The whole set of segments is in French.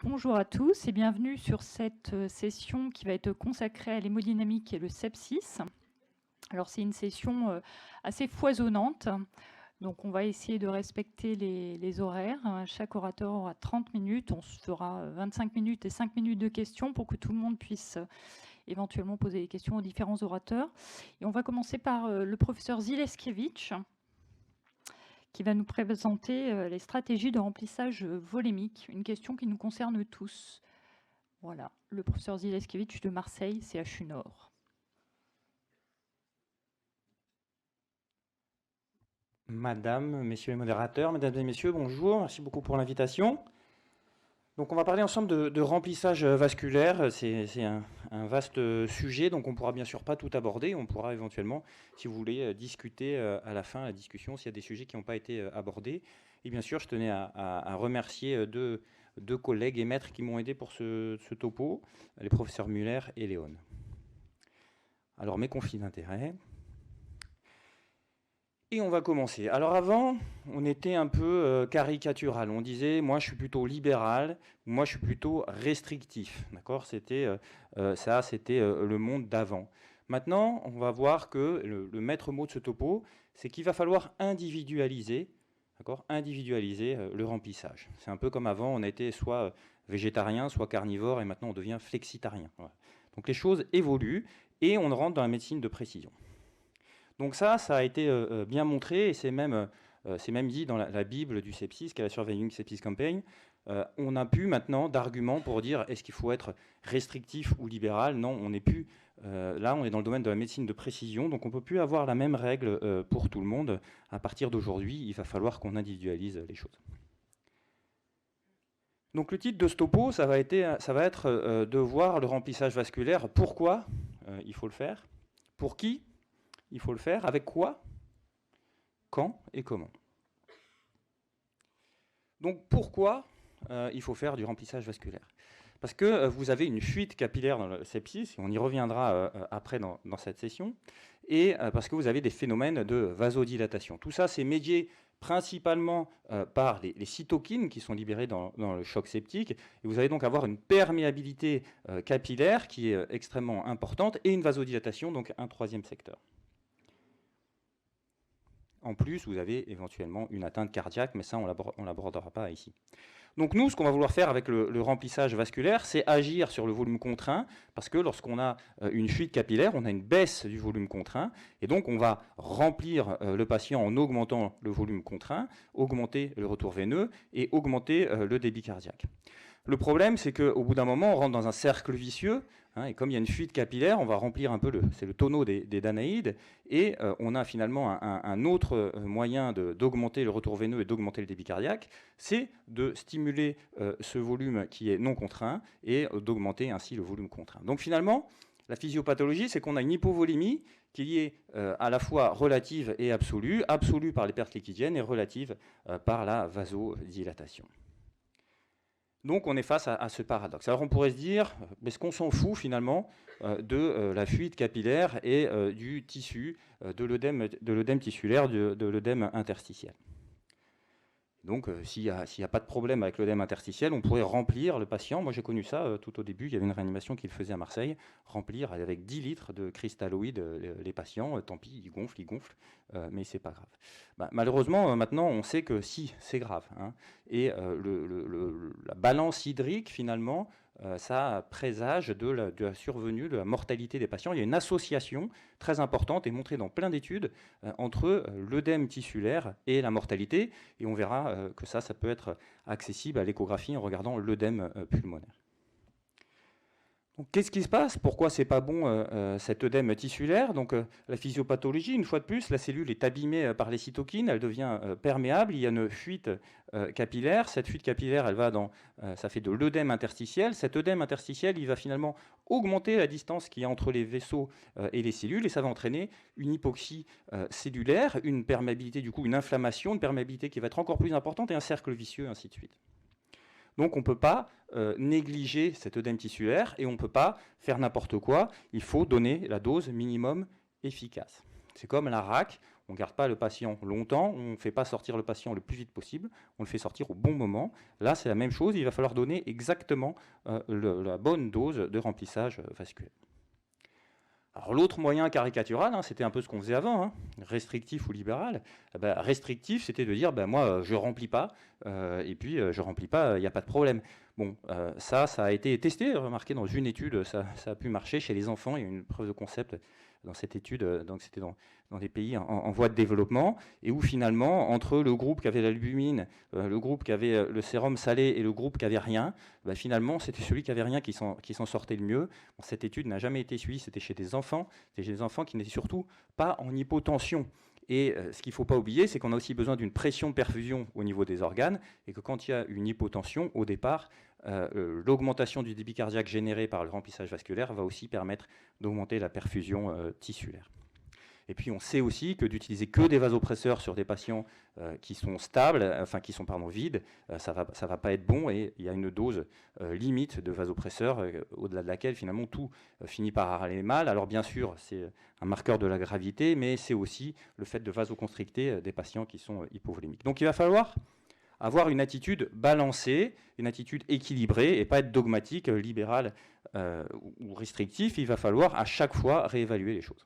Bonjour à tous et bienvenue sur cette session qui va être consacrée à l'hémodynamique et le sepsis. Alors c'est une session assez foisonnante, donc on va essayer de respecter les horaires. Chaque orateur aura 30 minutes, on se fera 25 minutes et 5 minutes de questions pour que tout le monde puisse éventuellement poser des questions aux différents orateurs. Et on va commencer par le professeur Zileskiewicz, qui va nous présenter les stratégies de remplissage volémique, une question qui nous concerne tous. Voilà, le professeur Zileskiewicz de Marseille, CHU Nord. Madame, messieurs les modérateurs, mesdames et messieurs, bonjour, merci beaucoup pour l'invitation. Donc on va parler ensemble de remplissage vasculaire, c'est un vaste sujet, donc on ne pourra bien sûr pas tout aborder, on pourra éventuellement, si vous voulez, discuter à la fin de la discussion s'il y a des sujets qui n'ont pas été abordés. Et bien sûr, je tenais à remercier deux collègues et maîtres qui m'ont aidé pour ce topo, les professeurs Muller et Léon. Alors mes conflits d'intérêts. Et on va commencer. Alors avant, on était un peu caricatural. On disait, moi je suis plutôt libéral, moi je suis plutôt restrictif. D'accord ? C'était le monde d'avant. Maintenant, on va voir que le maître mot de ce topo, c'est qu'il va falloir individualiser, d'accord ? Individualiser le remplissage. C'est un peu comme avant, on était soit végétarien, soit carnivore, et maintenant on devient flexitarien. Voilà. Donc les choses évoluent et on rentre dans la médecine de précision. Donc ça a été bien montré, et c'est même dit dans la Bible du sepsis, qui est la Surviving Sepsis Campaign. On n'a plus maintenant d'arguments pour dire est-ce qu'il faut être restrictif ou libéral. Non, on n'est plus là, on est dans le domaine de la médecine de précision, donc on ne peut plus avoir la même règle pour tout le monde. À partir d'aujourd'hui, il va falloir qu'on individualise les choses. Donc le titre de ce topo, ça va être de voir le remplissage vasculaire. Pourquoi il faut le faire? Pour qui il faut le faire? Avec quoi? Quand et comment? Donc pourquoi il faut faire du remplissage vasculaire? Parce que vous avez une fuite capillaire dans le sepsis, et on y reviendra après dans cette session, et parce que vous avez des phénomènes de vasodilatation. Tout ça, c'est médié principalement par les cytokines qui sont libérées dans le choc septique, et vous allez donc avoir une perméabilité capillaire qui est extrêmement importante, et une vasodilatation, donc un troisième secteur. En plus, vous avez éventuellement une atteinte cardiaque, mais ça, on ne l'abordera pas ici. Donc nous, ce qu'on va vouloir faire avec le remplissage vasculaire, c'est agir sur le volume contraint, parce que lorsqu'on a une fuite capillaire, on a une baisse du volume contraint, et donc on va remplir le patient en augmentant le volume contraint, augmenter le retour veineux et augmenter le débit cardiaque. Le problème, c'est qu'au bout d'un moment, on rentre dans un cercle vicieux, hein, et comme il y a une fuite capillaire, on va remplir un peu c'est le tonneau des Danaïdes, et on a finalement un autre moyen d'augmenter le retour veineux et d'augmenter le débit cardiaque, c'est de stimuler ce volume qui est non contraint et d'augmenter ainsi le volume contraint. Donc finalement, la physiopathologie, c'est qu'on a une hypovolémie qui est à la fois relative et absolue par les pertes liquidiennes et relative par la vasodilatation. Donc on est face à ce paradoxe. Alors on pourrait se dire, est-ce qu'on s'en fout finalement de la fuite capillaire et du tissu, de l'œdème tissulaire, de l'œdème interstitiel? Donc s'il n'y a pas de problème avec l'œdème interstitiel, on pourrait remplir le patient. Moi j'ai connu ça tout au début, il y avait une réanimation qu'il faisait à Marseille, remplir avec 10 litres de cristalloïdes les patients, tant pis, ils gonflent, mais c'est pas grave. Malheureusement, maintenant on sait que si, c'est grave. Hein, et la balance hydrique finalement, ça présage de la survenue, de la mortalité des patients. Il y a une association très importante et montrée dans plein d'études entre l'œdème tissulaire et la mortalité. Et on verra que ça peut être accessible à l'échographie en regardant l'œdème pulmonaire. Donc, qu'est-ce qui se passe? Pourquoi c'est pas bon cet œdème tissulaire? Donc la physiopathologie, une fois de plus, la cellule est abîmée par les cytokines, elle devient perméable, il y a une fuite capillaire. Cette fuite capillaire, elle va ça fait de l'œdème interstitiel. Cet œdème interstitiel, il va finalement augmenter la distance qu'il y a entre les vaisseaux et les cellules, et ça va entraîner une hypoxie cellulaire, une perméabilité, du coup une inflammation, une perméabilité qui va être encore plus importante et un cercle vicieux, ainsi de suite. Donc on ne peut pas négliger cet œdème tissulaire et on ne peut pas faire n'importe quoi. Il faut donner la dose minimum efficace. C'est comme la RAC, On ne garde pas le patient longtemps, on ne fait pas sortir le patient le plus vite possible, on le fait sortir au bon moment. Là, c'est la même chose, il va falloir donner exactement la bonne dose de remplissage vasculaire. Alors l'autre moyen caricatural, c'était un peu ce qu'on faisait avant, restrictif ou libéral. Restrictif, c'était de dire, moi, je ne remplis pas, et puis je ne remplis pas, il n'y a pas de problème. Bon, ça a été testé, remarqué dans une étude, ça a pu marcher chez les enfants, il y a une preuve de concept dans cette étude, donc c'était dans des pays en voie de développement, et où finalement, entre le groupe qui avait l'albumine, le groupe qui avait le sérum salé et le groupe qui avait rien, finalement, c'était celui qui avait rien qui s'en sortait le mieux. Bon, cette étude n'a jamais été suivie, c'était chez des enfants qui n'étaient surtout pas en hypotension. Et ce qu'il ne faut pas oublier, c'est qu'on a aussi besoin d'une pression de perfusion au niveau des organes, et que quand il y a une hypotension, au départ, l'augmentation du débit cardiaque généré par le remplissage vasculaire va aussi permettre d'augmenter la perfusion tissulaire. Et puis on sait aussi que d'utiliser que des vasopresseurs sur des patients qui sont stables, qui sont vides, ça va pas être bon, et il y a une dose limite de vasopresseurs au-delà de laquelle finalement tout finit par aller mal. Alors bien sûr, c'est un marqueur de la gravité, mais c'est aussi le fait de vasoconstricter des patients qui sont hypovolémiques. Donc il va falloir avoir une attitude balancée, une attitude équilibrée, et pas être dogmatique, libéral ou restrictif. Il va falloir à chaque fois réévaluer les choses.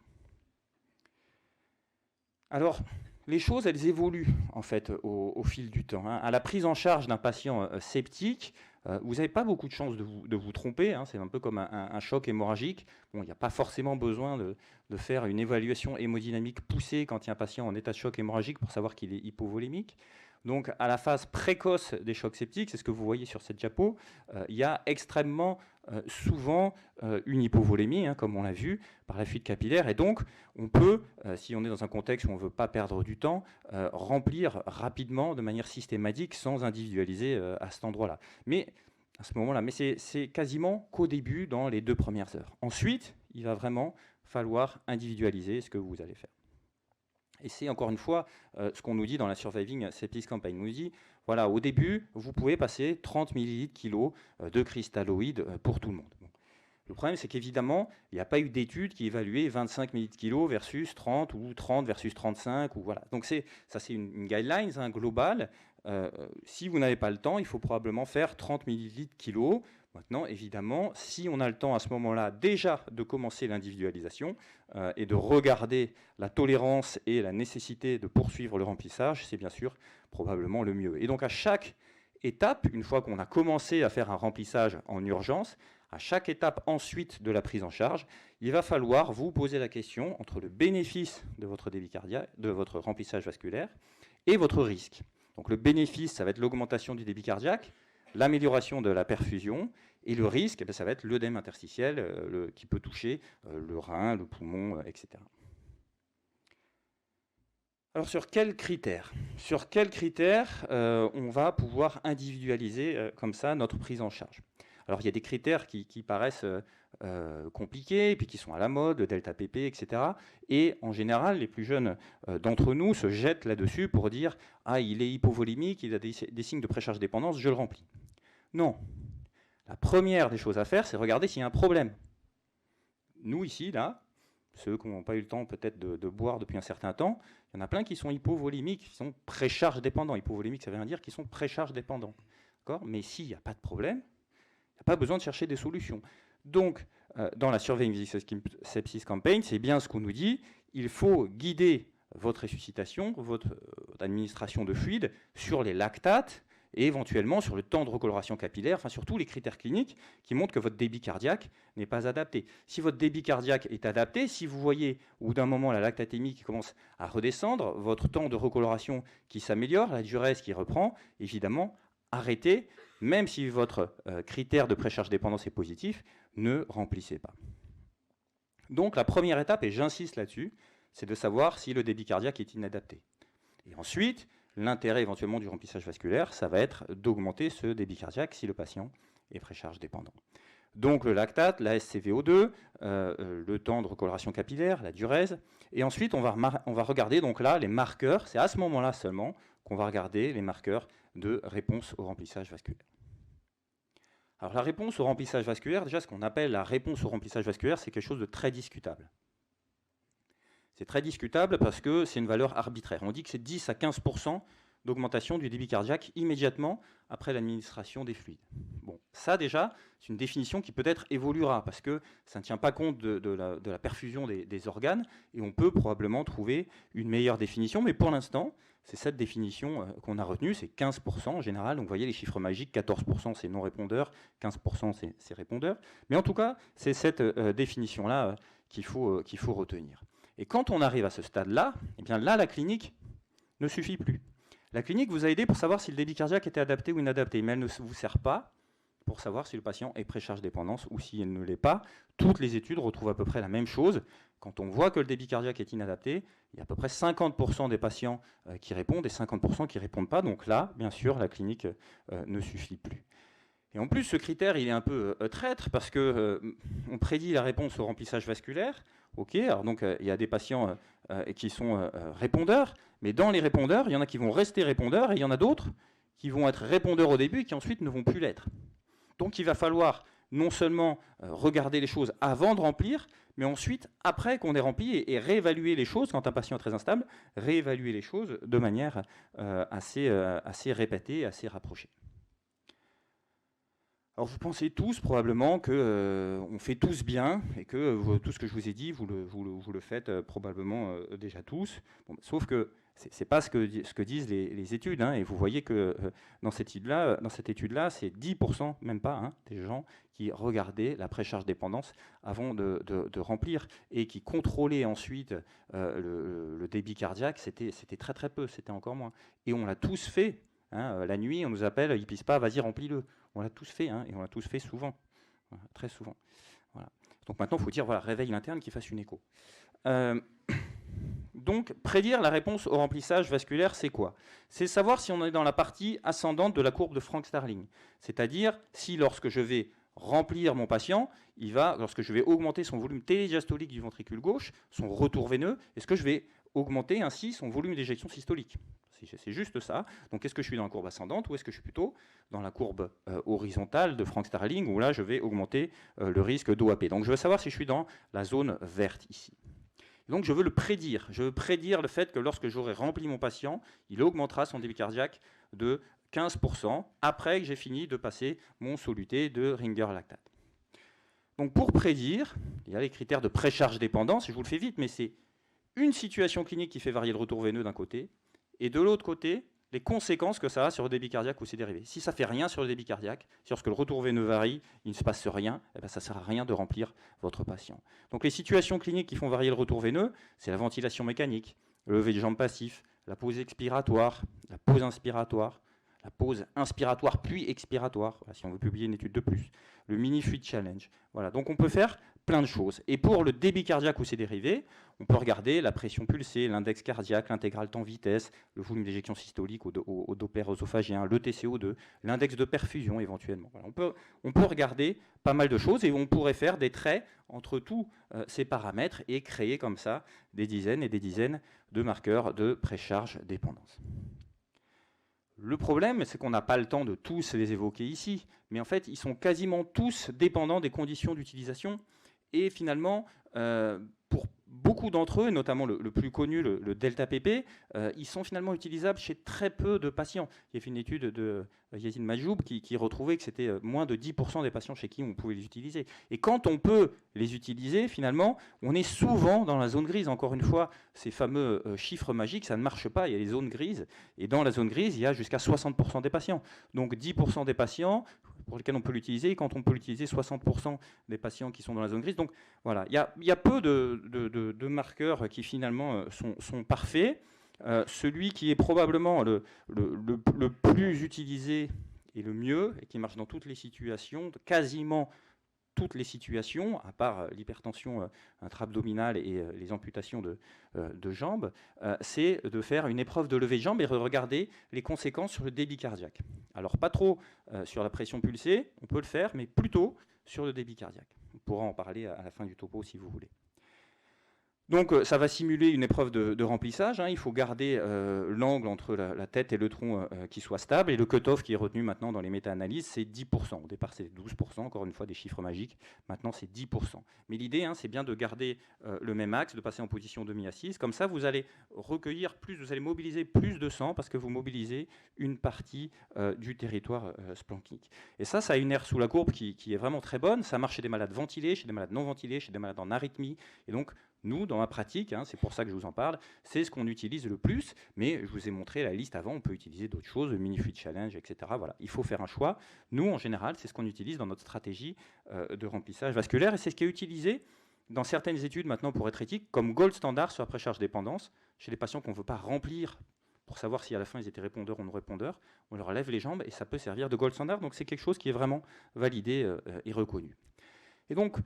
Alors, les choses, elles évoluent en fait au fil du temps. À la prise en charge d'un patient septique, vous n'avez pas beaucoup de chances de vous tromper. C'est un peu comme un choc hémorragique. Bon, il n'y a pas forcément besoin de faire une évaluation hémodynamique poussée quand il y a un patient en état de choc hémorragique pour savoir qu'il est hypovolémique. Donc, à la phase précoce des chocs septiques, c'est ce que vous voyez sur cette diapo, il y a extrêmement souvent une hypovolémie, comme on l'a vu, par la fuite capillaire. Et donc, on peut, si on est dans un contexte où on ne veut pas perdre du temps, remplir rapidement, de manière systématique, sans individualiser à cet endroit-là. Mais à ce moment-là, mais c'est quasiment qu'au début, dans les 2 premières heures. Ensuite, il va vraiment falloir individualiser ce que vous allez faire. Et c'est encore une fois ce qu'on nous dit dans la Surviving Sepsis Campaign. On nous dit, voilà, au début, vous pouvez passer 30 millilitres kilo de cristalloïdes pour tout le monde. Bon. Le problème, c'est qu'évidemment, il n'y a pas eu d'étude qui évaluait 25 millilitres kilo versus 30 ou 30 versus 35. Ou voilà. Donc ça, c'est une guideline globale. Si vous n'avez pas le temps, il faut probablement faire 30 millilitres kilo. Maintenant, évidemment, si on a le temps à ce moment-là déjà de commencer l'individualisation et de regarder la tolérance et la nécessité de poursuivre le remplissage, c'est bien sûr probablement le mieux. Et donc à chaque étape, une fois qu'on a commencé à faire un remplissage en urgence, à chaque étape ensuite de la prise en charge, il va falloir vous poser la question entre le bénéfice de votre débit cardiaque, de votre remplissage vasculaire et votre risque. Donc le bénéfice, ça va être l'augmentation du débit cardiaque, l'amélioration de la perfusion, et le risque, ça va être l'œdème interstitiel qui peut toucher le rein, le poumon, etc. Alors sur quels critères on va pouvoir individualiser comme ça notre prise en charge? Alors il y a des critères qui paraissent compliqués, et puis qui sont à la mode, le delta pp, etc. Et en général, les plus jeunes d'entre nous se jettent là-dessus pour dire « Ah, il est hypovolémique, il a des signes de précharge dépendance, je le remplis ». Non. La première des choses à faire, c'est regarder s'il y a un problème. Nous, ici, là, ceux qui n'ont pas eu le temps peut-être de boire depuis un certain temps, il y en a plein qui sont hypovolémiques, qui sont précharge dépendants. Hypovolémique, ça veut rien dire qu'ils sont précharge dépendants. Mais s'il n'y a pas de problème, il n'y a pas besoin de chercher des solutions. Donc, dans la Surviving Sepsis Campaign, c'est bien ce qu'on nous dit. Il faut guider votre ressuscitation, votre administration de fluide sur les lactates et éventuellement sur le temps de recoloration capillaire, sur tous les critères cliniques qui montrent que votre débit cardiaque n'est pas adapté. Si votre débit cardiaque est adapté, si vous voyez au bout d'un moment la lactatémie qui commence à redescendre, votre temps de recoloration qui s'améliore, la diurèse qui reprend, évidemment, arrêtez, même si votre critère de précharge dépendance est positif, ne remplissez pas. Donc la première étape, et j'insiste là-dessus, c'est de savoir si le débit cardiaque est inadapté. Et ensuite, l'intérêt éventuellement du remplissage vasculaire, ça va être d'augmenter ce débit cardiaque si le patient est précharge dépendant. Donc le lactate, la SCVO2, le temps de recoloration capillaire, la diurèse, et ensuite on va regarder donc là les marqueurs, c'est à ce moment-là seulement qu'on va regarder les marqueurs de réponse au remplissage vasculaire. Alors la réponse au remplissage vasculaire, déjà ce qu'on appelle la réponse au remplissage vasculaire, c'est quelque chose de très discutable. C'est très discutable parce que c'est une valeur arbitraire. On dit que c'est 10 à 15% d'augmentation du débit cardiaque immédiatement après l'administration des fluides. Bon, ça déjà, c'est une définition qui peut-être évoluera parce que ça ne tient pas compte de la perfusion des organes et on peut probablement trouver une meilleure définition, mais pour l'instant, c'est cette définition qu'on a retenue, c'est 15% en général. Donc vous voyez les chiffres magiques, 14% c'est non-répondeur, 15% c'est répondeur. Mais en tout cas, c'est cette définition-là qu'il faut retenir. Et quand on arrive à ce stade-là, eh bien là, la clinique ne suffit plus. La clinique vous a aidé pour savoir si le débit cardiaque était adapté ou inadapté, mais elle ne vous sert pas pour savoir si le patient est précharge dépendance ou si elle ne l'est pas. Toutes les études retrouvent à peu près la même chose. Quand on voit que le débit cardiaque est inadapté, il y a à peu près 50% des patients qui répondent et 50% qui ne répondent pas. Donc là, bien sûr, la clinique ne suffit plus. Et en plus, ce critère, il est un peu traître parce qu'on prédit la réponse au remplissage vasculaire. Ok, alors donc il y a des patients qui sont répondeurs, mais dans les répondeurs, il y en a qui vont rester répondeurs et il y en a d'autres qui vont être répondeurs au début et qui ensuite ne vont plus l'être. Donc il va falloir non seulement regarder les choses avant de remplir, mais ensuite, après qu'on ait rempli, et réévaluer les choses, quand un patient est très instable, réévaluer les choses de manière assez répétée, assez rapprochée. Alors vous pensez tous probablement qu'on fait tous bien et que tout ce que je vous ai dit, vous le faites probablement déjà tous. Bon, sauf que ce n'est pas ce que disent les études. Hein, et vous voyez que dans cette étude-là, c'est 10%, même pas, hein, des gens qui regardaient la précharge dépendance avant de remplir et qui contrôlaient ensuite le débit cardiaque. C'était très très peu, c'était encore moins. Et on l'a tous fait. Hein, la nuit, on nous appelle, il ne pisse pas, vas-y, remplis-le. On l'a tous fait, hein, et on l'a tous fait souvent, voilà, très souvent. Voilà. Donc maintenant, il faut dire, voilà, réveille l'interne qui fasse une écho. Donc, prédire la réponse au remplissage vasculaire, c'est quoi? C'est savoir si on est dans la partie ascendante de la courbe de Frank-Starling. C'est-à-dire, si lorsque je vais remplir mon patient, lorsque je vais augmenter son volume télédiastolique du ventricule gauche, son retour veineux, est-ce que je vais augmenter ainsi son volume d'éjection systolique? C'est juste ça. Donc, est-ce que je suis dans la courbe ascendante ou est-ce que je suis plutôt dans la courbe horizontale de Frank-Starling où là, je vais augmenter le risque d'OAP. Donc, je veux savoir si je suis dans la zone verte ici. Donc, je veux le prédire. Je veux prédire le fait que lorsque j'aurai rempli mon patient, il augmentera son débit cardiaque de 15% après que j'ai fini de passer mon soluté de Ringer-lactate. Donc, pour prédire, il y a les critères de précharge dépendance. Je vous le fais vite, mais c'est une situation clinique qui fait varier le retour veineux d'un côté, et de l'autre côté, les conséquences que ça a sur le débit cardiaque ou ses dérivés. Si ça ne fait rien sur le débit cardiaque, si lorsque le retour veineux varie, il ne se passe rien, eh bien ça ne sert à rien de remplir votre patient. Donc les situations cliniques qui font varier le retour veineux, c'est la ventilation mécanique, le lever de jambes passif, la pause expiratoire, la pause inspiratoire, la pause inspiratoire puis expiratoire, voilà, si on veut publier une étude de plus, le mini fluid challenge. Voilà, donc on peut faire plein de choses. Et pour le débit cardiaque ou ses dérivés, on peut regarder la pression pulsée, l'index cardiaque, l'intégrale temps-vitesse, le volume d'éjection systolique au Doppler œsophagien, le TCO2, l'index de perfusion éventuellement. Voilà, on peut regarder pas mal de choses et on pourrait faire des traits entre tous ces paramètres et créer comme ça des dizaines et des dizaines de marqueurs de précharge dépendance. Le problème, c'est qu'on n'a pas le temps de tous les évoquer ici, mais en fait, ils sont quasiment tous dépendants des conditions d'utilisation. Et finalement, pour beaucoup d'entre eux, notamment le plus connu, le delta-PP, ils sont finalement utilisables chez très peu de patients. Il y a fait une étude de Yazid Majoub qui retrouvait que c'était moins de 10% des patients chez qui on pouvait les utiliser. Et quand on peut les utiliser, finalement, on est souvent dans la zone grise. Encore une fois, ces fameux chiffres magiques, ça ne marche pas. Il y a les zones grises. Et dans la zone grise, il y a jusqu'à 60% des patients. Donc 10% des patients pour lesquels on peut l'utiliser, et quand on peut l'utiliser, 60% des patients qui sont dans la zone grise. Donc voilà, il y a peu de marqueurs qui finalement sont parfaits. Celui qui est probablement le plus utilisé et le mieux, et qui marche dans toutes les situations, quasiment toutes les situations, à part l'hypertension intra-abdominale et les amputations de jambes, c'est de faire une épreuve de levée de jambes et de regarder les conséquences sur le débit cardiaque. Alors pas trop sur la pression pulsée, on peut le faire, mais plutôt sur le débit cardiaque. On pourra en parler à la fin du topo si vous voulez. Donc ça va simuler une épreuve de remplissage, hein. Il faut garder l'angle entre la tête et le tronc qui soit stable. Et le cut-off qui est retenu maintenant dans les méta-analyses, c'est 10%. Au départ, c'est 12%, encore une fois, des chiffres magiques. Maintenant, c'est 10%. Mais l'idée, hein, c'est bien de garder le même axe, de passer en position demi-assise. Comme ça, vous allez recueillir plus, vous allez mobiliser plus de sang parce que vous mobilisez une partie du territoire splanchnique. Et ça a une aire sous la courbe qui est vraiment très bonne. Ça marche chez des malades ventilés, chez des malades non ventilés, chez des malades en arythmie. Et donc, nous, dans ma pratique, hein, c'est pour ça que je vous en parle, c'est ce qu'on utilise le plus, mais je vous ai montré la liste avant, on peut utiliser d'autres choses, le mini-fluid challenge, etc. Voilà, il faut faire un choix. Nous, en général, c'est ce qu'on utilise dans notre stratégie de remplissage vasculaire, et c'est ce qui est utilisé dans certaines études maintenant pour être éthique, comme gold standard sur la précharge dépendance, chez les patients qu'on ne veut pas remplir pour savoir si à la fin ils étaient répondeurs ou non répondeurs, on leur lève les jambes et ça peut servir de gold standard, donc c'est quelque chose qui est vraiment validé et reconnu. Et donc,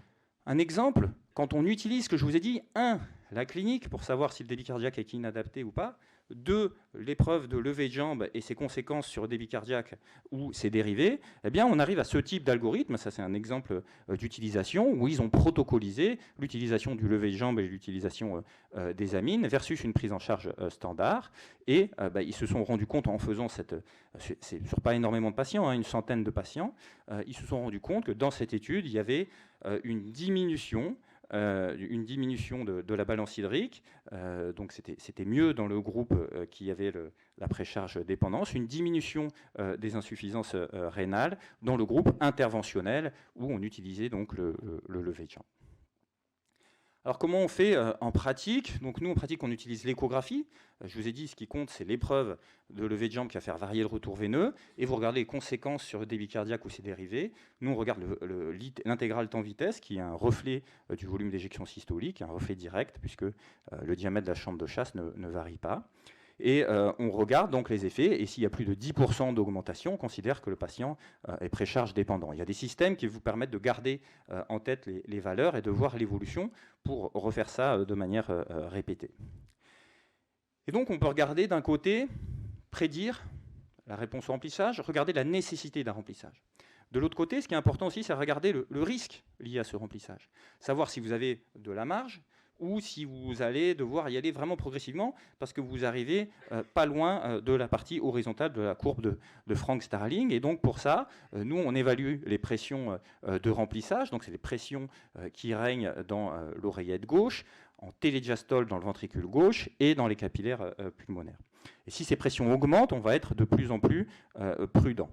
un exemple, quand on utilise ce que je vous ai dit, 1, la clinique pour savoir si le débit cardiaque est inadapté ou pas, 2, l'épreuve de levée de jambe et ses conséquences sur le débit cardiaque ou ses dérivés, eh bien on arrive à ce type d'algorithme, ça c'est un exemple d'utilisation, où ils ont protocolisé l'utilisation du lever de jambe et l'utilisation des amines versus une prise en charge standard, et ils se sont rendus compte en faisant c'est sur pas énormément de patients, hein, une centaine de patients, ils se sont rendus compte que dans cette étude, il y avait une diminution de la balance hydrique, donc c'était mieux dans le groupe qui avait la précharge dépendance, une diminution des insuffisances rénales dans le groupe interventionnel où on utilisait donc le lever de jambe. Alors comment on fait en pratique? Donc nous en pratique on utilise l'échographie. Je vous ai dit ce qui compte c'est l'épreuve de levée de jambe qui va faire varier le retour veineux et vous regardez les conséquences sur le débit cardiaque ou ses dérivés. Nous on regarde l'intégral temps-vitesse qui est un reflet du volume d'éjection systolique, un reflet direct puisque le diamètre de la chambre de chasse ne varie pas. Et on regarde donc les effets, et s'il y a plus de 10% d'augmentation, on considère que le patient est précharge dépendant. Il y a des systèmes qui vous permettent de garder en tête les valeurs et de voir l'évolution pour refaire ça de manière répétée. Et donc on peut regarder d'un côté, prédire la réponse au remplissage, regarder la nécessité d'un remplissage. De l'autre côté, ce qui est important aussi, c'est regarder le risque lié à ce remplissage. Savoir si vous avez de la marge, ou si vous allez devoir y aller vraiment progressivement parce que vous arrivez pas loin de la partie horizontale de la courbe de Frank Starling. Et donc pour ça, nous on évalue les pressions de remplissage, donc c'est les pressions qui règnent dans l'oreillette gauche, en télédiastole dans le ventricule gauche et dans les capillaires pulmonaires. Et si ces pressions augmentent, on va être de plus en plus prudent.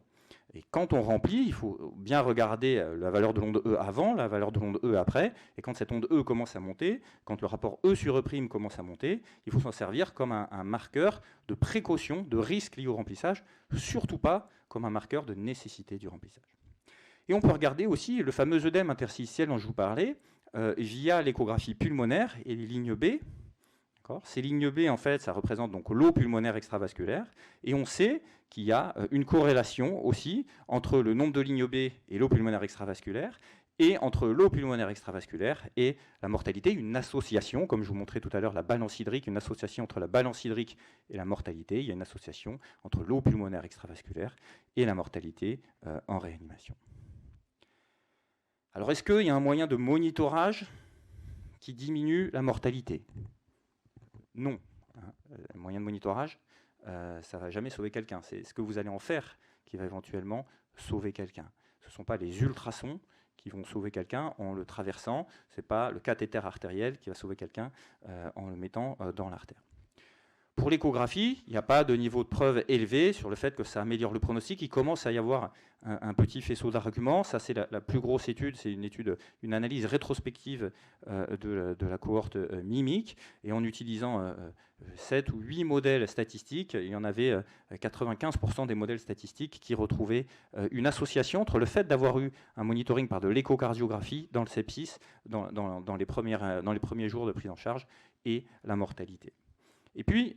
Et quand on remplit, il faut bien regarder la valeur de l'onde E avant, la valeur de l'onde E après. Et quand cette onde E commence à monter, quand le rapport E sur E' commence à monter, il faut s'en servir comme un marqueur de précaution, de risque lié au remplissage, surtout pas comme un marqueur de nécessité du remplissage. Et on peut regarder aussi le fameux œdème interstitiel dont je vous parlais, via l'échographie pulmonaire et les lignes B. Ces lignes B, en fait, ça représente donc l'eau pulmonaire extravasculaire. Et on sait qu'il y a une corrélation aussi entre le nombre de lignes B et l'eau pulmonaire extravasculaire, et entre l'eau pulmonaire extravasculaire et la mortalité, une association, comme je vous montrais tout à l'heure, la balance hydrique, une association entre la balance hydrique et la mortalité. Il y a une association entre l'eau pulmonaire extravasculaire et la mortalité en réanimation. Alors, est-ce qu'il y a un moyen de monitorage qui diminue la mortalité ? Non. Un moyen de monitorage, ça ne va jamais sauver quelqu'un. C'est ce que vous allez en faire qui va éventuellement sauver quelqu'un. Ce ne sont pas les ultrasons qui vont sauver quelqu'un en le traversant. Ce n'est pas le cathéter artériel qui va sauver quelqu'un en le mettant dans l'artère. Pour l'échographie, il n'y a pas de niveau de preuve élevé sur le fait que ça améliore le pronostic. Il commence à y avoir un petit faisceau d'arguments. Ça, c'est la plus grosse étude. C'est une analyse rétrospective de la cohorte mimique. Et en utilisant 7 ou 8 modèles statistiques, il y en avait 95% des modèles statistiques qui retrouvaient une association entre le fait d'avoir eu un monitoring par de l'échocardiographie dans le sepsis dans les premiers jours de prise en charge et la mortalité. Et puis,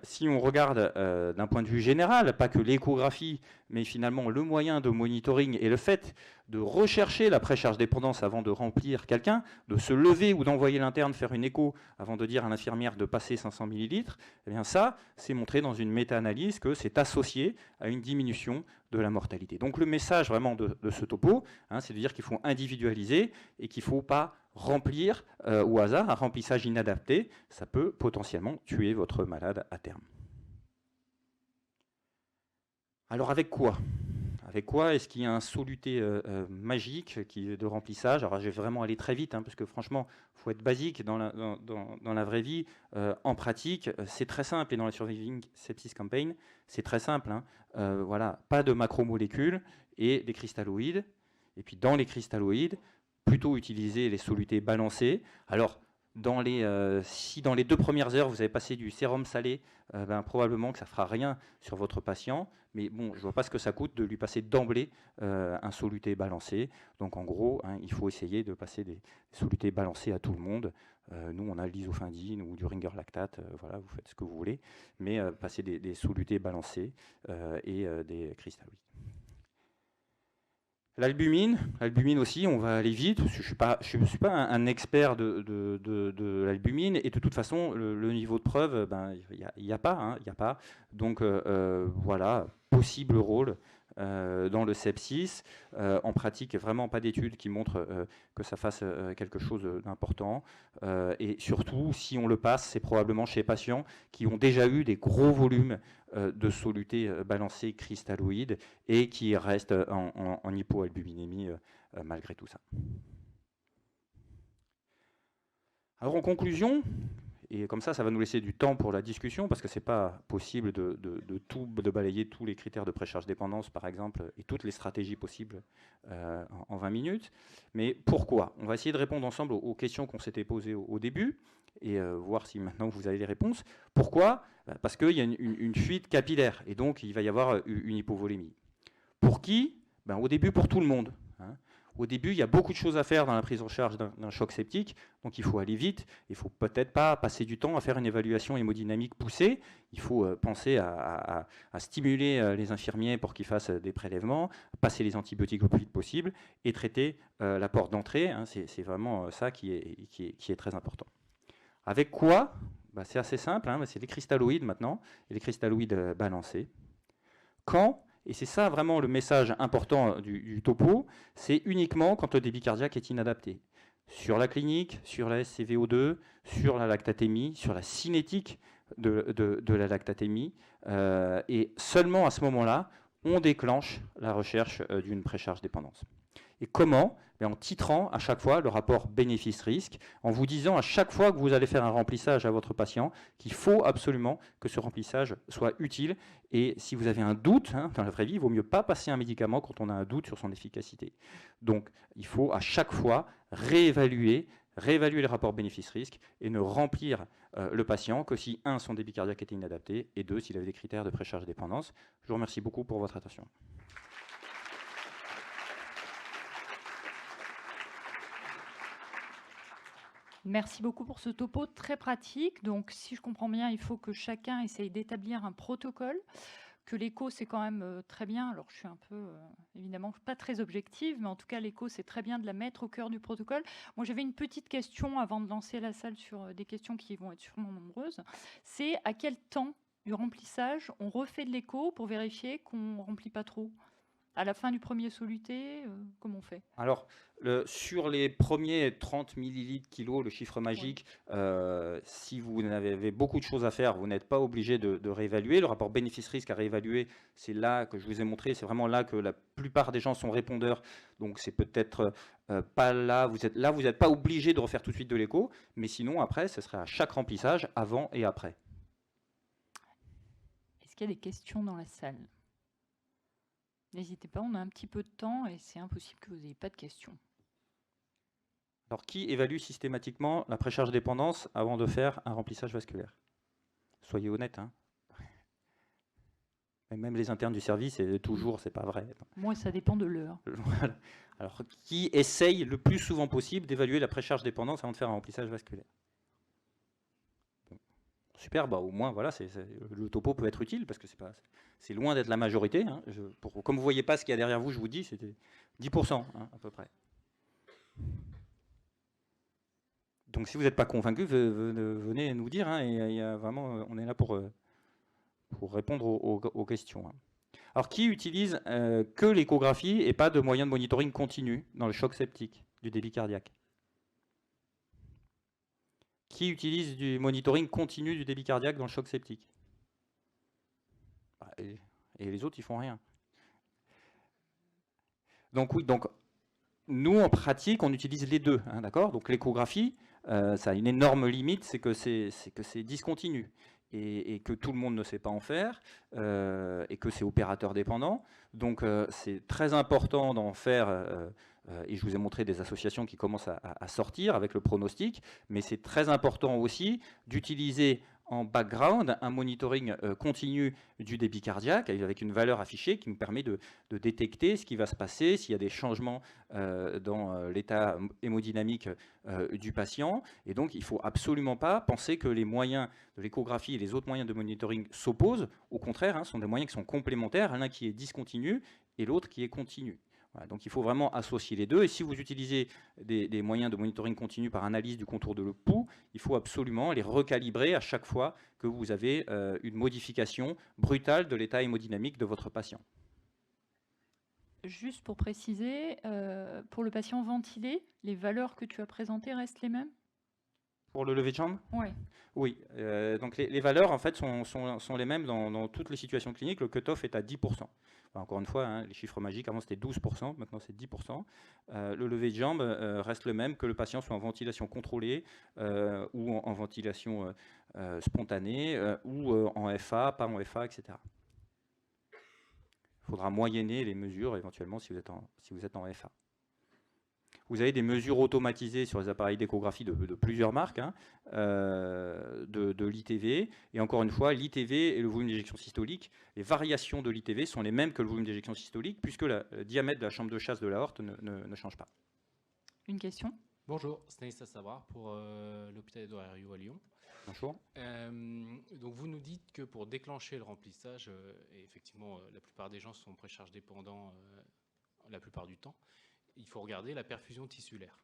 Si on regarde d'un point de vue général, pas que l'échographie, mais finalement le moyen de monitoring et le fait de rechercher la précharge dépendance avant de remplir quelqu'un, de se lever ou d'envoyer l'interne faire une écho avant de dire à l'infirmière de passer 500 millilitres, eh bien ça, c'est montré dans une méta-analyse que c'est associé à une diminution de la mortalité. Donc le message vraiment de ce topo, hein, c'est de dire qu'il faut individualiser et qu'il ne faut pas remplir au hasard. Un remplissage inadapté, ça peut potentiellement tuer votre malade à terme. Alors avec quoi ? Avec quoi? Est-ce qu'il y a un soluté magique de remplissage? Alors je vais vraiment aller très vite, hein, parce que franchement, il faut être basique dans la vraie vie. En pratique, c'est très simple, et dans la Surviving Sepsis Campaign, c'est très simple. Hein. Voilà, pas de macromolécules et des cristalloïdes. Et puis dans les cristalloïdes, plutôt utiliser les solutés balancés. Alors, si dans les 2 premières heures, vous avez passé du sérum salé, probablement que ça ne fera rien sur votre patient. Mais bon, je ne vois pas ce que ça coûte de lui passer d'emblée un soluté balancé. Donc en gros, hein, il faut essayer de passer des solutés balancés à tout le monde. Nous, on a l'isofindine ou du ringer lactate. Voilà, vous faites ce que vous voulez. Mais passer des solutés balancés et des cristalloïdes. L'albumine aussi, on va aller vite. Je ne suis pas un expert de l'albumine, et de toute façon, le niveau de preuve, il n'y a pas. Hein, y a pas. Donc voilà, possible rôle dans le sepsis. En pratique, vraiment pas d'études qui montrent que ça fasse quelque chose d'important. Et surtout, si on le passe, c'est probablement chez les patients qui ont déjà eu des gros volumes de solutés balancés cristalloïdes et qui restent en hypoalbuminémie malgré tout ça. Alors en conclusion, et comme ça va nous laisser du temps pour la discussion, parce que ce n'est pas possible de balayer tous les critères de précharge dépendance, par exemple, et toutes les stratégies possibles en 20 minutes. Mais pourquoi? On va essayer de répondre ensemble aux questions qu'on s'était posées au début, et voir si maintenant vous avez les réponses. Pourquoi? Parce qu'il y a une fuite capillaire, et donc il va y avoir une hypovolémie. Pour qui? Au début, pour tout le monde. Hein. Au début, il y a beaucoup de choses à faire dans la prise en charge d'un choc septique, donc il faut aller vite. Il ne faut peut-être pas passer du temps à faire une évaluation hémodynamique poussée. Il faut penser à stimuler les infirmiers pour qu'ils fassent des prélèvements, passer les antibiotiques le plus vite possible et traiter la porte d'entrée. Hein. C'est vraiment ça qui est très important. Avec quoi? C'est assez simple, hein, c'est les cristalloïdes maintenant, et les cristalloïdes balancés. Quand? Et c'est ça vraiment le message important du topo, c'est uniquement quand le débit cardiaque est inadapté. Sur la clinique, sur la SCVO2, sur la lactatémie, sur la cinétique de la lactatémie, et seulement à ce moment-là, on déclenche la recherche d'une précharge dépendance. Et comment? En titrant à chaque fois le rapport bénéfice-risque, en vous disant à chaque fois que vous allez faire un remplissage à votre patient qu'il faut absolument que ce remplissage soit utile. Et si vous avez un doute, hein, dans la vraie vie, il vaut mieux pas passer un médicament quand on a un doute sur son efficacité. Donc il faut à chaque fois réévaluer les rapports bénéfice-risque et ne remplir le patient que si, 1, son débit cardiaque était inadapté, et 2, s'il avait des critères de précharge dépendance. Je vous remercie beaucoup pour votre attention. Merci beaucoup pour ce topo très pratique. Donc, si je comprends bien, il faut que chacun essaye d'établir un protocole, que l'écho, c'est quand même très bien. Alors, je suis un peu, évidemment, pas très objective, mais en tout cas, l'écho, c'est très bien de la mettre au cœur du protocole. Moi, j'avais une petite question avant de lancer la salle sur des questions qui vont être sûrement nombreuses. C'est à quel temps du remplissage on refait de l'écho pour vérifier qu'on ne remplit pas trop? À la fin du premier soluté, comment on fait? Alors, sur les premiers 30 millilitres kilo, le chiffre magique, si vous avez beaucoup de choses à faire, vous n'êtes pas obligé de réévaluer. Le rapport bénéfice-risque à réévaluer, c'est là que je vous ai montré, c'est vraiment là que la plupart des gens sont répondeurs. Donc, c'est peut-être pas là. Vous n'êtes pas obligé de refaire tout de suite de l'écho, mais sinon, après, ce serait à chaque remplissage, avant et après. Est-ce qu'il y a des questions dans la salle? N'hésitez pas, on a un petit peu de temps et c'est impossible que vous n'ayez pas de questions. Alors, qui évalue systématiquement la précharge dépendance avant de faire un remplissage vasculaire? Soyez honnête. Hein. Et même les internes du service, c'est pas vrai. Moi, ça dépend de l'heure. Voilà. Alors, qui essaye le plus souvent possible d'évaluer la précharge dépendance avant de faire un remplissage vasculaire? Bon. Super, bah, au moins, voilà, le topo peut être utile, parce que c'est loin d'être la majorité. Hein. Comme vous ne voyez pas ce qu'il y a derrière vous, je vous dis, c'était 10%, hein, à peu près. Donc si vous n'êtes pas convaincu, venez nous dire. Hein, et vraiment, on est là pour répondre aux questions. Hein. Alors, qui utilise que l'échographie et pas de moyens de monitoring continu dans le choc septique du débit cardiaque? Qui utilise du monitoring continu du débit cardiaque dans le choc septique? Et les autres, ils font rien. Donc oui, donc nous en pratique, on utilise les deux, hein, d'accord? Donc l'échographie, ça a une énorme limite, c'est que c'est discontinu. Et que tout le monde ne sait pas en faire, et que c'est opérateur dépendant. Donc c'est très important d'en faire, et je vous ai montré des associations qui commencent à sortir avec le pronostic, mais c'est très important aussi d'utiliser en background un monitoring continu du débit cardiaque avec une valeur affichée qui nous permet de détecter ce qui va se passer, s'il y a des changements dans l'état hémodynamique du patient. Et donc il ne faut absolument pas penser que les moyens de l'échographie et les autres moyens de monitoring s'opposent. Au contraire, hein, ce sont des moyens qui sont complémentaires, l'un qui est discontinu et l'autre qui est continu. Voilà, donc il faut vraiment associer les deux. Et si vous utilisez des moyens de monitoring continu par analyse du contour de le pouls, il faut absolument les recalibrer à chaque fois que vous avez une modification brutale de l'état hémodynamique de votre patient. Juste pour préciser, pour le patient ventilé, les valeurs que tu as présentées restent les mêmes? Pour le lever de jambe? Ouais. Oui. Donc les valeurs en fait sont les mêmes dans toutes les situations cliniques. Le cutoff est à 10%. Enfin, encore une fois, hein, les chiffres magiques, avant c'était 12%, maintenant c'est 10%. Le lever de jambe reste le même que le patient soit en ventilation contrôlée ou en ventilation spontanée ou en FA, pas en FA, etc. Il faudra moyenner les mesures éventuellement si vous êtes en FA. Vous avez des mesures automatisées sur les appareils d'échographie de plusieurs marques, hein, de l'ITV. Et encore une fois, l'ITV et le volume d'éjection systolique, les variations de l'ITV sont les mêmes que le volume d'éjection systolique, puisque le diamètre de la chambre de chasse de l'aorte ne change pas. Une question? Bonjour, Stanislas Savoir pour l'hôpital Édouard Herriot à Lyon. Bonjour. Donc vous nous dites que pour déclencher le remplissage, et effectivement la plupart des gens sont précharge dépendants la plupart du temps, il faut regarder la perfusion tissulaire.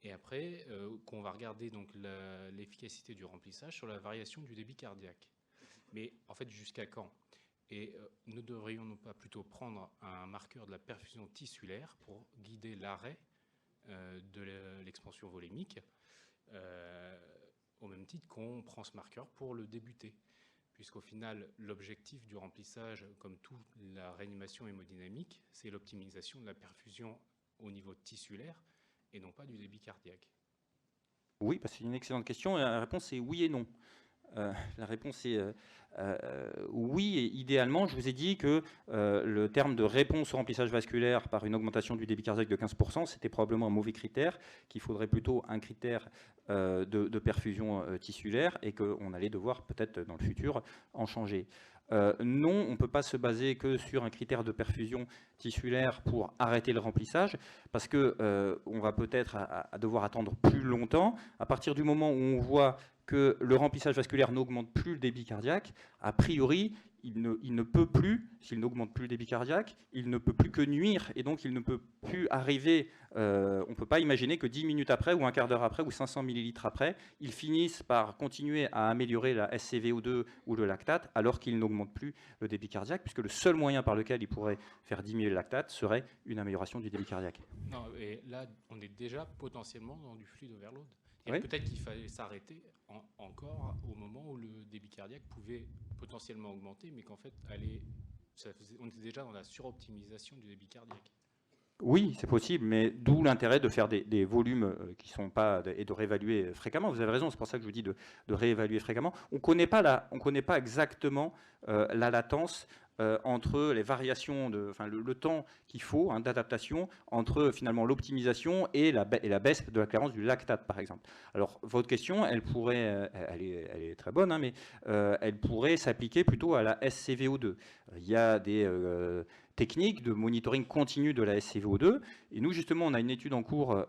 Et après, qu'on va regarder donc l'efficacité du remplissage sur la variation du débit cardiaque. Mais en fait, jusqu'à quand? Et ne devrions-nous pas plutôt prendre un marqueur de la perfusion tissulaire pour guider l'arrêt de l'expansion volémique, au même titre qu'on prend ce marqueur pour le débuter? Puisqu'au final, l'objectif du remplissage, comme toute la réanimation hémodynamique, c'est l'optimisation de la perfusion au niveau tissulaire et non pas du débit cardiaque. Oui, c'est une excellente question. Et la réponse est oui et non. La réponse est oui, et idéalement, je vous ai dit que le terme de réponse au remplissage vasculaire par une augmentation du débit cardiaque de 15%, c'était probablement un mauvais critère, qu'il faudrait plutôt un critère de perfusion tissulaire et qu'on allait devoir peut-être dans le futur en changer. Non, on ne peut pas se baser que sur un critère de perfusion tissulaire pour arrêter le remplissage, parce qu'on va peut-être à devoir attendre plus longtemps. À partir du moment où on voit que le remplissage vasculaire n'augmente plus le débit cardiaque, a priori, il ne peut plus, s'il n'augmente plus le débit cardiaque, il ne peut plus que nuire, et donc il ne peut plus arriver, on ne peut pas imaginer que 10 minutes après, ou un quart d'heure après, ou 500 millilitres après, ils finissent par continuer à améliorer la SCVO2 ou le lactate, alors qu'il n'augmente plus le débit cardiaque, puisque le seul moyen par lequel il pourrait faire diminuer le lactate serait une amélioration du débit cardiaque. Non, et là, on est déjà potentiellement dans du fluide overload. Et oui. Peut-être qu'il fallait s'arrêter encore au moment où le débit cardiaque pouvait potentiellement augmenter, mais qu'en fait, on était déjà dans la suroptimisation du débit cardiaque. Oui, c'est possible, mais d'où l'intérêt de faire des volumes qui ne sont pas, et de réévaluer fréquemment. Vous avez raison, c'est pour ça que je vous dis de réévaluer fréquemment. On ne connaît pas exactement la latence entre les variations, le temps qu'il faut d'adaptation entre finalement l'optimisation et la baisse de la clairance du lactate, par exemple. Alors, votre question, elle est très bonne, hein, mais elle pourrait s'appliquer plutôt à la SCVO2. Il y a des technique de monitoring continu de la SCVO2. Et nous, justement, on a une étude en cours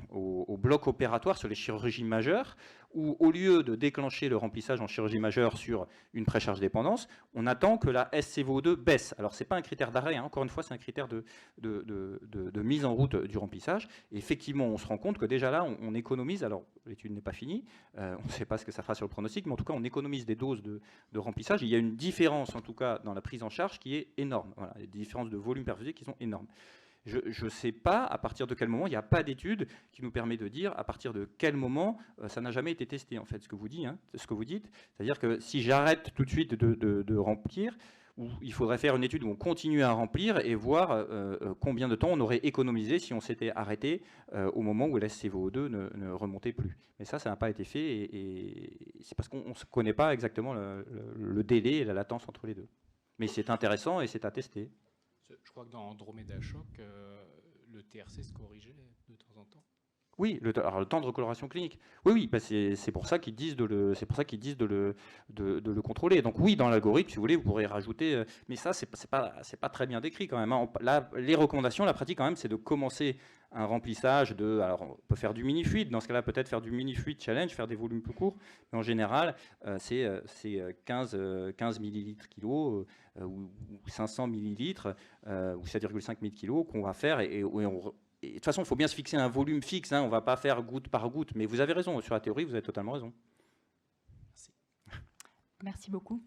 au bloc opératoire sur les chirurgies majeures, où au lieu de déclencher le remplissage en chirurgie majeure sur une précharge dépendance, on attend que la SCVO2 baisse. Alors, ce n'est pas un critère d'arrêt, hein. Encore une fois, c'est un critère de mise en route du remplissage. Et effectivement, on se rend compte que déjà là, on économise, alors l'étude n'est pas finie, on ne sait pas ce que ça fera sur le pronostic, mais en tout cas, on économise des doses de remplissage. Et il y a une différence, en tout cas, dans la prise en charge qui est énorme. Voilà, il y a des différences de volume perfusé qui sont énormes. Je ne sais pas à partir de quel moment, il n'y a pas d'étude qui nous permet de dire à partir de quel moment ça n'a jamais été testé, en fait, ce que vous dites. C'est-à-dire que si j'arrête tout de suite de remplir, il faudrait faire une étude où on continue à remplir et voir combien de temps on aurait économisé si on s'était arrêté au moment où la SCVO2 ne remontait plus. Mais ça n'a pas été fait et c'est parce qu'on ne connaît pas exactement le délai et la latence entre les deux. Mais c'est intéressant et c'est à tester. Je crois que dans Andromeda Shock, le TRC se corrigeait de temps en temps. Oui, le temps de recoloration clinique. Oui, bah c'est pour ça qu'ils disent de le contrôler. Donc oui, dans l'algorithme, si vous voulez, vous pourrez rajouter. Mais ça, c'est pas très bien décrit quand même, hein. Là, les recommandations, la pratique quand même, c'est de commencer un remplissage de. Alors, on peut faire du mini-fluide. Dans ce cas-là, peut-être faire du mini-fluide challenge, faire des volumes plus courts. Mais en général, c'est 15 millilitres kilo ou 500 millilitres ou 7,5 000 kilos qu'on va faire et de toute façon, il faut bien se fixer un volume fixe, hein, on ne va pas faire goutte par goutte, mais vous avez raison, sur la théorie, vous avez totalement raison. Merci. Merci beaucoup.